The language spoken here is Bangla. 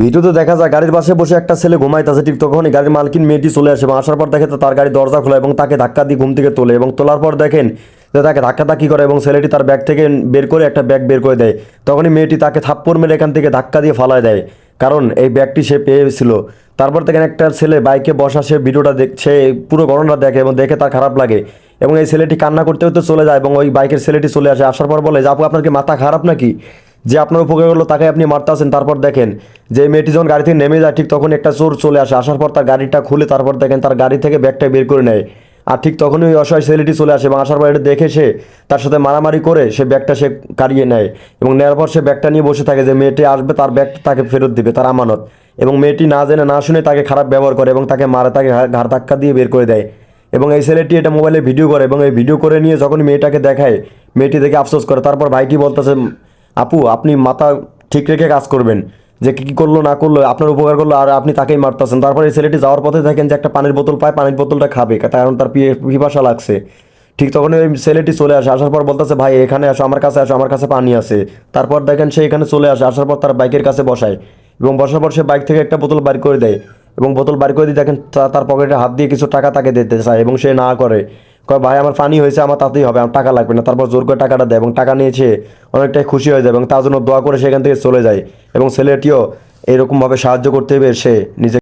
ভিডিওতে দেখা যায় গাড়ির পাশে বসে একটা ছেলে ঘুমাইতেছে, ঠিক তখনই গাড়ির মালকিন মেয়েটি চলে আসে এবং আসার পর দেখে তো তার গাড়ি দরজা খোলা এবং তাকে ধাক্কা দিয়ে ঘুম থেকে তোলে এবং তোলার পর দেখেন যে তাকে ধাক্কি করে এবং ছেলেটি তার ব্যাগ থেকে বের করে একটা ব্যাগ বের করে দেয়। তখনই মেয়েটি তাকে থাপ্পড় মেরে এখান থেকে ধাক্কা দিয়ে ফালায় দেয়, কারণ এই ব্যাগটি সে পেয়েছিল। তারপর দেখেন একটা ছেলে বাইকে বসা, সে ভিডিওটা দেখছে, পুরো ঘটনাটা দেখে এবং দেখে তার খারাপ লাগে এবং এই ছেলেটি কান্না করতে করতে চলে যায় এবং ওই বাইকের ছেলেটি চলে আসে। আসার পর বলে যে আপু, আপনার কি মাথা খারাপ নাকি, যে আপনার উপকার করলো তাকে আপনি মারতেছেন। তারপর দেখেন যে মেয়েটি যখন গাড়ি থেকে নেমে যায়, ঠিক তখন একটা চোর চলে আসে। আসার পর তার গাড়িটা খুলে তারপর দেখেন তার গাড়ি থেকে ব্যাগটা বের করে নেয়। আর ঠিক তখনই ওই অসহায় ছেলেটি চলে আসে এবং আসার পর এটা দেখে সে তার সাথে মারামারি করে সে ব্যাগটা সে কাড়িয়ে নেয় এবং নেওয়ার পর সে ব্যাগটা নিয়ে বসে থাকে যে মেয়েটি আসবে তার ব্যাগটা তাকে ফেরত দিবে, তার আমানত। এবং মেয়েটি না জেনে না শুনে তাকে খারাপ ব্যবহার করে এবং তাকে মারে, তাকে ঘাড় ধাক্কা দিয়ে বের করে দেয়। এবং এই ছেলেটি এটা মোবাইলে ভিডিও করে এবং এই ভিডিও করে নিয়ে যখন মেয়েটাকে দেখায়, মেয়েটি দেখে আফসোস করে। তারপর ভাইটি বলতেছে, আপু আপনি মাথা ঠিক রেখে কাজ করবেন, যে কী করলো না করলো আপনার উপকার করলো আর আপনি তাকেই মারতেছেন। তারপর এই ছেলেটি যাওয়ার পথে দেখেন যে একটা পানির বোতল পায়, পানির বোতলটা খাবে কারণ তার পিপাসা লাগছে। ঠিক তখন ওই ছেলেটি চলে আসে, আসার পর বলতেছে ভাই এখানে আসো, আমার কাছে আসো, আমার কাছে পানি আছে। তারপর দেখেন সে এখানে চলে আসে, আসার পর তার বাইকের কাছে বসায় এবং বসার পর সে বাইক থেকে একটা বোতল বের করে দেয় এবং বোতল বের করে দিয়ে দেখেন তার পকেটে হাত দিয়ে কিছু টাকা তাকে দিতে চায় এবং সে না করে, কয় ভাই আমার পানি হয়েছে, আমার তাতেই হবে, আমার টাকা লাগবে না। তারপর জোর করে টাকাটা দেয় এবং টাকা নিয়েছে, অনেকটাই খুশি হয়ে যায় এবং তার জন্য দোয়া করে সেখান থেকে চলে যায় এবং ছেলেটিও এরকমভাবে সাহায্য করতে হবে সে নিজে।